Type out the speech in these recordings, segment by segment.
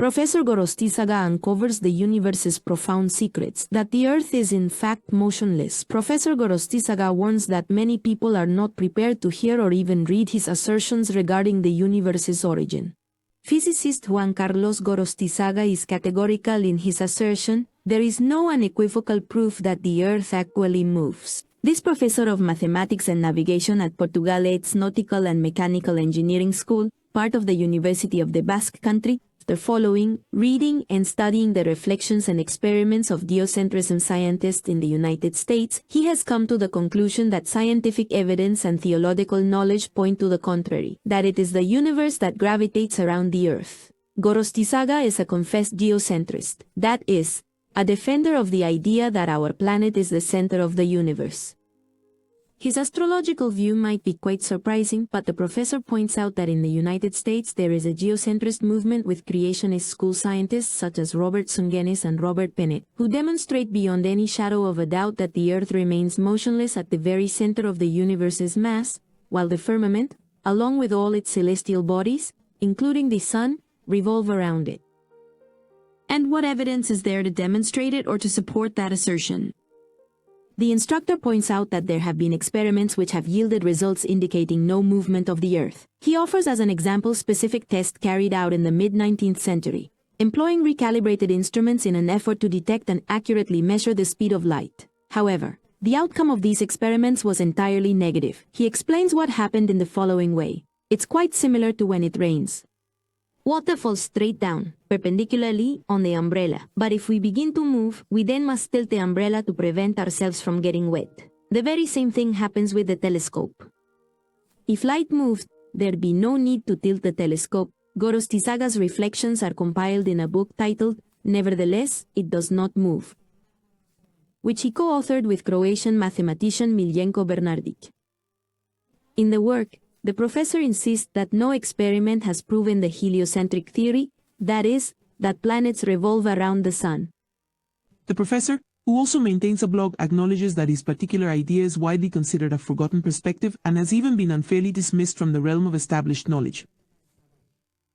Professor Gorostizaga uncovers the universe's profound secrets, that the Earth is in fact motionless. Professor Gorostizaga warns that many people are not prepared to hear or even read his assertions regarding the universe's origin. Physicist Juan Carlos Gorostizaga is categorical in his assertion, there is no unequivocal proof that the Earth actually moves. This professor of mathematics and navigation at Portugale's Nautical and Mechanical Engineering School, part of the University of the Basque Country, after following, reading, and studying the reflections and experiments of geocentrism scientists in the United States, he has come to the conclusion that scientific evidence and theological knowledge point to the contrary, that it is the universe that gravitates around the Earth. Gorostizaga is a confessed geocentrist, that is, a defender of the idea that our planet is the center of the universe. His astrological view might be quite surprising, but the professor points out that in the United States there is a geocentrist movement with creationist school scientists such as Robert Sungenis and Robert Bennett, who demonstrate beyond any shadow of a doubt that the Earth remains motionless at the very center of the universe's mass, while the firmament, along with all its celestial bodies, including the sun, revolve around it. And what evidence is there to demonstrate it or to support that assertion? The instructor points out that there have been experiments which have yielded results indicating no movement of the Earth. He offers as an example specific test carried out in the mid-19th century, employing recalibrated instruments in an effort to detect and accurately measure the speed of light. However, the outcome of these experiments was entirely negative. He explains what happened in the following way. It's quite similar to when it rains. Water falls straight down, perpendicularly, on the umbrella. But if we begin to move, we then must tilt the umbrella to prevent ourselves from getting wet. The very same thing happens with the telescope. If light moves, there'd be no need to tilt the telescope. Gorostizaga's reflections are compiled in a book titled, Nevertheless, It Does Not Move, which he co-authored with Croatian mathematician Miljenko Bernardic. In the work, the professor insists that no experiment has proven the heliocentric theory, that is, that planets revolve around the sun. The professor, who also maintains a blog, acknowledges that his particular idea is widely considered a forgotten perspective and has even been unfairly dismissed from the realm of established knowledge.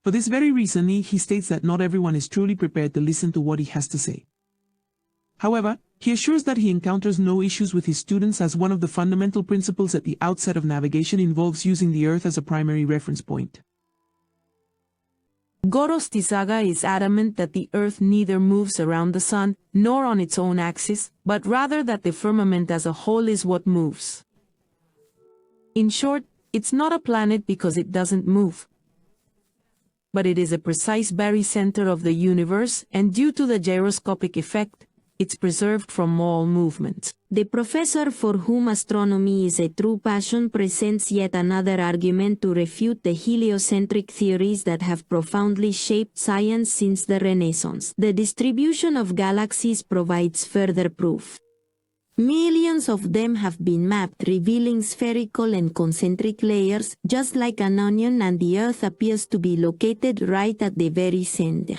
For this very reason, he states that not everyone is truly prepared to listen to what he has to say. However, he assures that he encounters no issues with his students as one of the fundamental principles at the outset of navigation involves using the Earth as a primary reference point. Gorostizaga is adamant that the Earth neither moves around the sun nor on its own axis, but rather that the firmament as a whole is what moves. In short, it's not a planet because it doesn't move, but it is a precise barycenter of the universe, and due to the gyroscopic effect, it's preserved from all movement. The professor for whom astronomy is a true passion presents yet another argument to refute the heliocentric theories that have profoundly shaped science since the Renaissance. The distribution of galaxies provides further proof. Millions of them have been mapped, revealing spherical and concentric layers, just like an onion, and the Earth appears to be located right at the very center.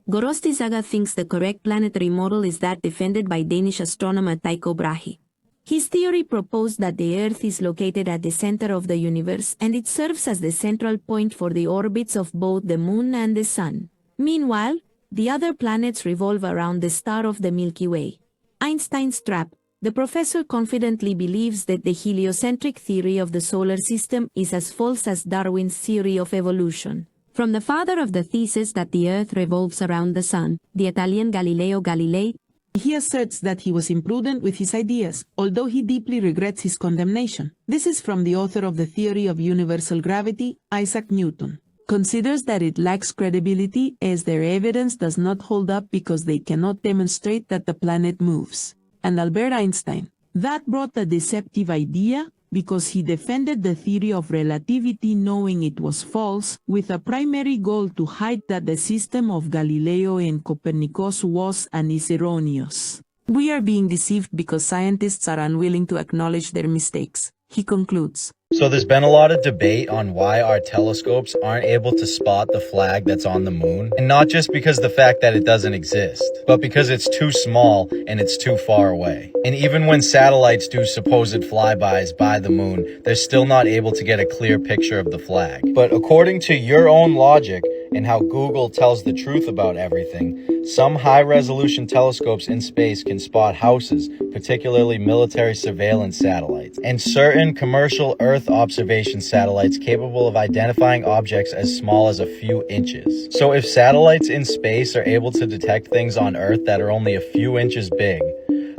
Gorostizaga thinks the correct planetary model is that defended by Danish astronomer Tycho Brahe. His theory proposed that the Earth is located at the center of the universe and it serves as the central point for the orbits of both the Moon and the Sun. Meanwhile, the other planets revolve around the star of the Milky Way. Einstein's trap. The professor confidently believes that the heliocentric theory of the solar system is as false as Darwin's theory of evolution. From the father of the thesis that the Earth revolves around the sun, the Italian Galileo Galilei, he asserts that he was imprudent with his ideas, although he deeply regrets his condemnation. This is from the author of the theory of universal gravity, Isaac Newton. Considers that it lacks credibility as their evidence does not hold up because they cannot demonstrate that the planet moves. And Albert Einstein, that brought the deceptive idea because he defended the theory of relativity knowing it was false, with a primary goal to hide that the system of Galileo and Copernicus was and is erroneous. We are being deceived because scientists are unwilling to acknowledge their mistakes, he concludes. So there's been a lot of debate on why our telescopes aren't able to spot the flag that's on the moon. And not just because the fact that it doesn't exist, but because it's too small and it's too far away. And even when satellites do supposed flybys by the moon, they're still not able to get a clear picture of the flag. But according to your own logic, and how Google tells the truth about everything, some high-resolution telescopes in space can spot houses, particularly military surveillance satellites, and certain commercial Earth observation satellites capable of identifying objects as small as a few inches. So if satellites in space are able to detect things on Earth that are only a few inches big,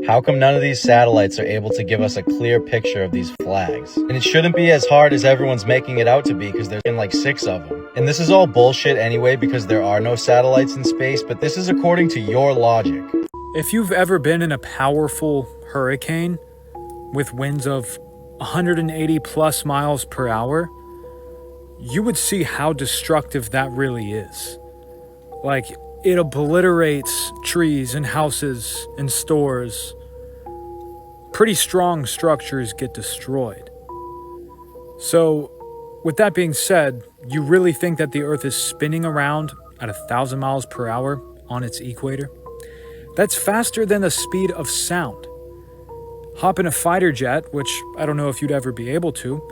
how come none of these satellites are able to give us a clear picture of these flags? And it shouldn't be as hard as everyone's making it out to be, because there's been like 6 of them. And this is all bullshit anyway, because there are no satellites in space, but this is according to your logic. If you've ever been in a powerful hurricane with winds of 180 plus miles per hour, you would see how destructive that really is. Like, it obliterates trees and houses and stores. Pretty strong structures get destroyed. So, with that being said, you really think that the Earth is spinning around at 1,000 miles per hour on its equator? That's faster than the speed of sound. Hop in a fighter jet, which I don't know if you'd ever be able to,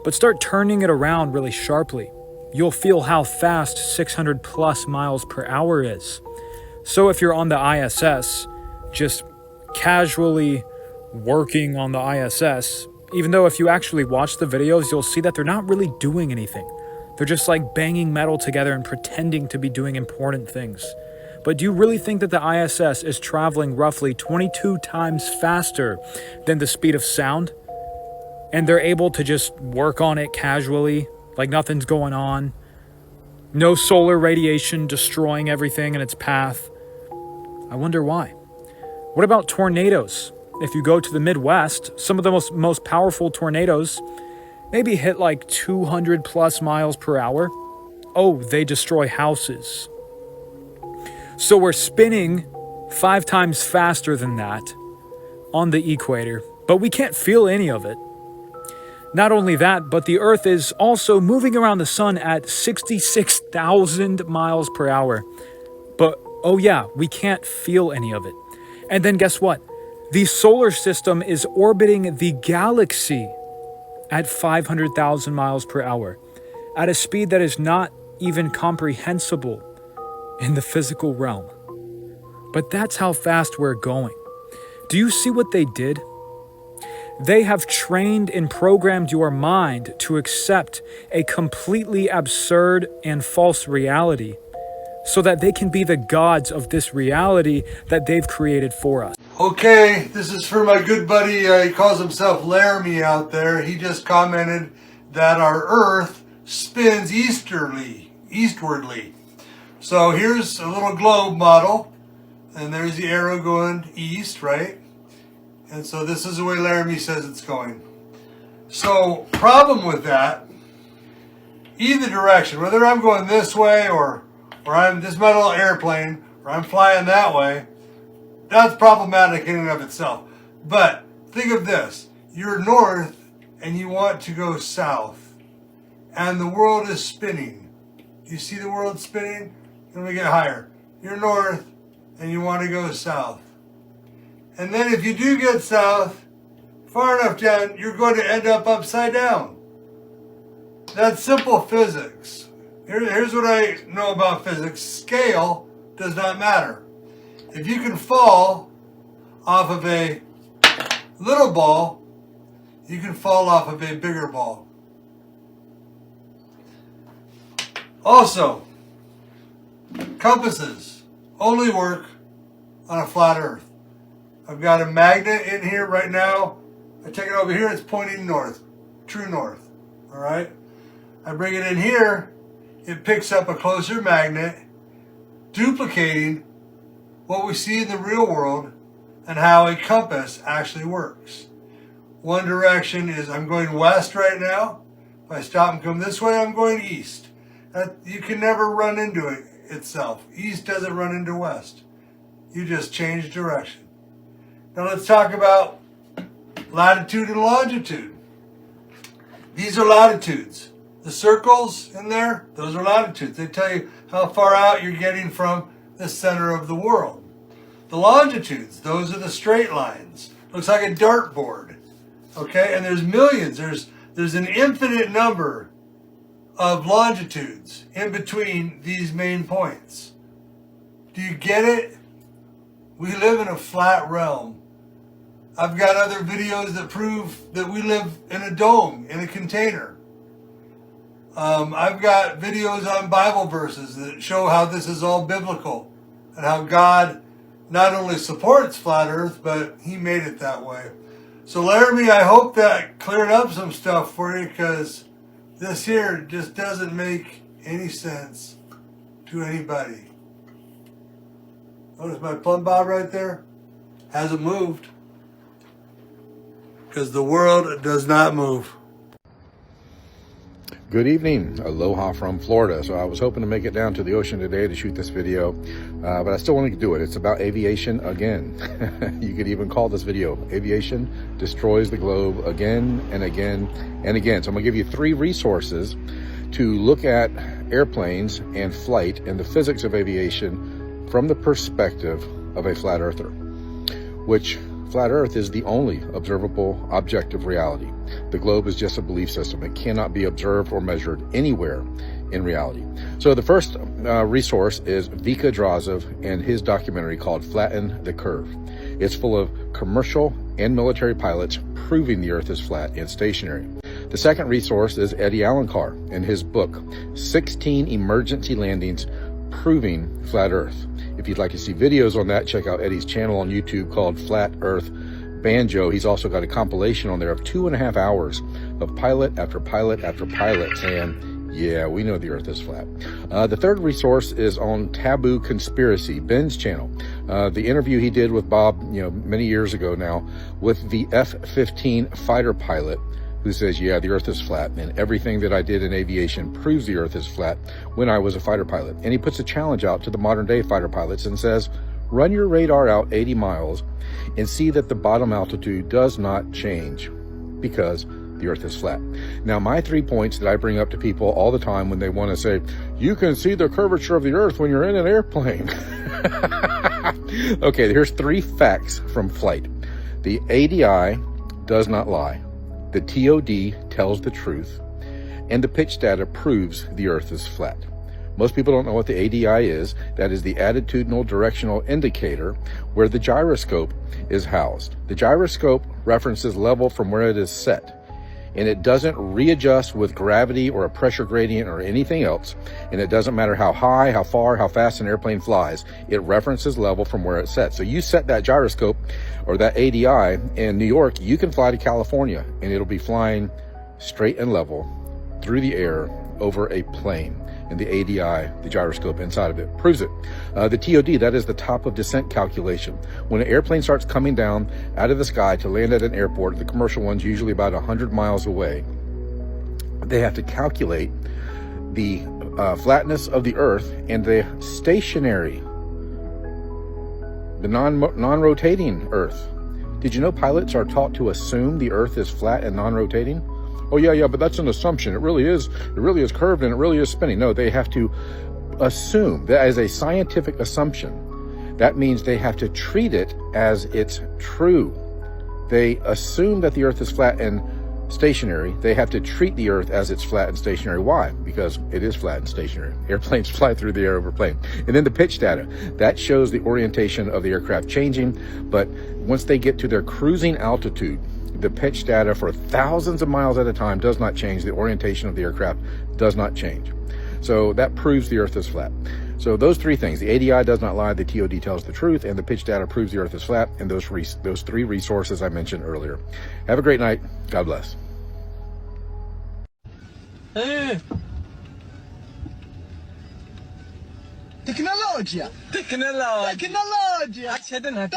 but start turning it around really sharply. You'll feel how fast 600 plus miles per hour is. So if you're on the ISS, just casually working on the ISS, even though if you actually watch the videos, you'll see that they're not really doing anything. They're just like banging metal together and pretending to be doing important things. But do you really think that the ISS is traveling roughly 22 times faster than the speed of sound? And they're able to just work on it casually, like nothing's going on. No solar radiation destroying everything in its path. I wonder why. What about tornadoes? If you go to the Midwest, some of the most powerful tornadoes maybe hit like 200 plus miles per hour. Oh, they destroy houses. So we're spinning 5 times faster than that on the equator, but we can't feel any of it. Not only that, but the Earth is also moving around the sun at 66,000 miles per hour. But, oh yeah, we can't feel any of it. And then guess what? The solar system is orbiting the galaxy at 500,000 miles per hour, at a speed that is not even comprehensible in the physical realm. But that's how fast we're going. Do you see what they did? They have trained and programmed your mind to accept a completely absurd and false reality so that they can be the gods of this reality that they've created for us. Okay, this is for my good buddy, he calls himself Laramie out there. He just commented that our Earth spins eastwardly. So here's a little globe model, and there's the arrow going east, right? And so this is the way Laramie says it's going. So, problem with that, either direction, whether I'm going this way or I'm this metal airplane, or I'm flying that way, that's problematic in and of itself. But think of this. You're north and you want to go south. And the world is spinning. You see the world spinning? Let me get higher. You're north and you want to go south. And then if you do get south, far enough down, you're going to end up upside down. That's simple physics. Here's what I know about physics. Scale does not matter. If you can fall off of a little ball, you can fall off of a bigger ball. Also, compasses only work on a flat earth. I've got a magnet in here right now. I take it over here, it's pointing north, true north, all right? I bring it in here, it picks up a closer magnet, duplicating what we see in the real world and how a compass actually works. One direction is I'm going west right now. If I stop and come this way, I'm going east. You can never run into it itself. East doesn't run into west. You just change direction. Now let's talk about latitude and longitude. These are latitudes. The circles in there, those are latitudes. They tell you how far out you're getting from the center of the world. The longitudes, those are the straight lines. Looks like a dartboard. Okay, and there's millions. There's an infinite number of longitudes in between these main points. Do you get it? We live in a flat realm. I've got other videos that prove that we live in a dome, in a container. I've got videos on Bible verses that show how this is all biblical and how God not only supports flat earth, but he made it that way. So Laramie, I hope that cleared up some stuff for you, because this here just doesn't make any sense to anybody. Notice my plumb bob right there? Hasn't moved. Because the world does not move. Good evening, aloha from Florida. So I was hoping to make it down to the ocean today to shoot this video, but I still wanted to do it. It's about aviation again. You could even call this video Aviation Destroys the Globe Again and Again and Again. So I'm gonna give you 3 resources to look at airplanes and flight and the physics of aviation from the perspective of a flat earther, which flat earth is the only observable objective reality. The globe is just a belief system. It cannot be observed or measured anywhere in reality. So the first resource is Vika Drazov and his documentary called Flatten the Curve. It's full of commercial and military pilots proving the earth is flat and stationary. The second resource is Eddie Alencar and his book, 16 Emergency Landings Proving Flat Earth. If you'd like to see videos on that, check out Eddie's channel on YouTube called Flat Earth Banjo. He's also got a compilation on there of 2.5 hours of pilot after pilot after pilot saying, yeah, we know the earth is flat. The third resource is on Taboo Conspiracy, Ben's channel. The interview he did with Bob, many years ago now, with the F-15 fighter pilot who says, yeah, the earth is flat, and everything that I did in aviation proves the earth is flat when I was a fighter pilot. And he puts a challenge out to the modern day fighter pilots and says, run your radar out 80 miles and see that the bottom altitude does not change because the earth is flat. Now, my 3 points that I bring up to people all the time when they want to say, you can see the curvature of the earth when you're in an airplane. Okay, here's 3 facts from flight. The ADI does not lie. The TOD tells the truth, and the pitch data proves the earth is flat. Most people don't know what the ADI is. That is the attitudinal directional indicator where the gyroscope is housed. The gyroscope references level from where it is set, and it doesn't readjust with gravity or a pressure gradient or anything else. And it doesn't matter how high, how far, how fast an airplane flies. It references level from where it's set. So you set that gyroscope or that ADI in New York, you can fly to California and it'll be flying straight and level through the air over a plane. And the ADI, the gyroscope inside of it, proves it. The TOD, that is the top of descent calculation. When an airplane starts coming down out of the sky to land at an airport, the commercial ones usually about 100 miles away, they have to calculate the flatness of the earth and the stationary, the non-rotating earth. Did you know pilots are taught to assume the earth is flat and non-rotating? Oh yeah, but that's an assumption. It really is curved and it really is spinning. No, they have to assume that as a scientific assumption. That means they have to treat it as it's true. They assume that the earth is flat and stationary. They have to treat the earth as it's flat and stationary. Why? Because it is flat and stationary. Airplanes fly through the air over plane. And then the pitch data, that shows the orientation of the aircraft changing. But once they get to their cruising altitude, the pitch data for thousands of miles at a time does not change. The orientation of the aircraft does not change. So that proves the earth is flat. So those 3 things, the ADI does not lie, the TOD tells the truth, and the pitch data proves the earth is flat, and those 3 resources I mentioned earlier. Have a great night. God bless. تكنولوجيا أشهدنها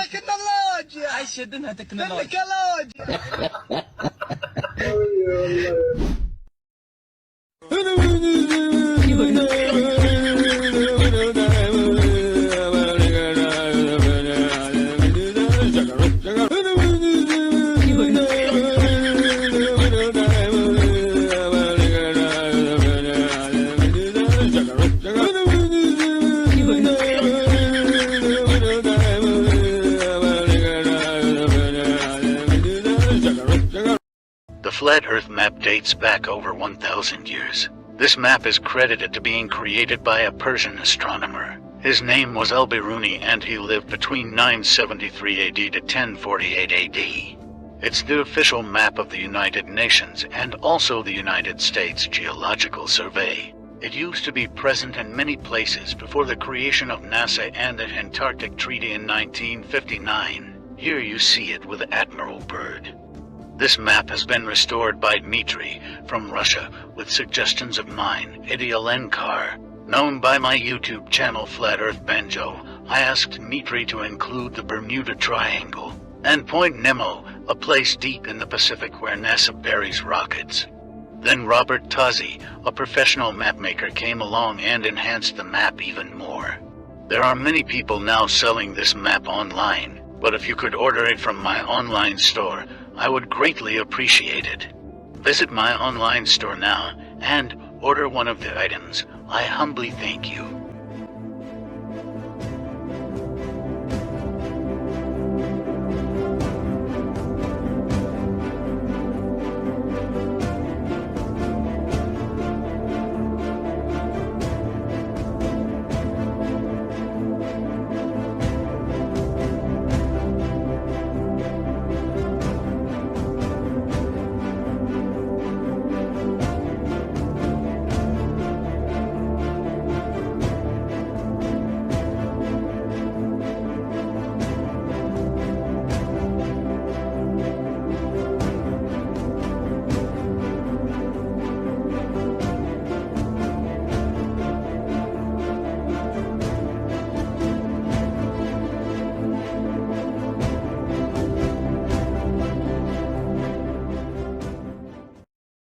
The flat Earth map dates back over 1,000 years. This map is credited to being created by a Persian astronomer. His name was Al-Biruni and he lived between 973 AD to 1048 AD. It's the official map of the United Nations and also the United States Geological Survey. It used to be present in many places before the creation of NASA and the Antarctic Treaty in 1959. Here you see it with Admiral Byrd. This map has been restored by Dmitry from Russia with suggestions of mine, Idialenkar. Known by my YouTube channel Flat Earth Banjo, I asked Dmitry to include the Bermuda Triangle and Point Nemo, a place deep in the Pacific where NASA buries rockets. Then Robert Tozzi, a professional mapmaker, came along and enhanced the map even more. There are many people now selling this map online, but if you could order it from my online store, I would greatly appreciate it. Visit my online store now and order one of the items. I humbly thank you.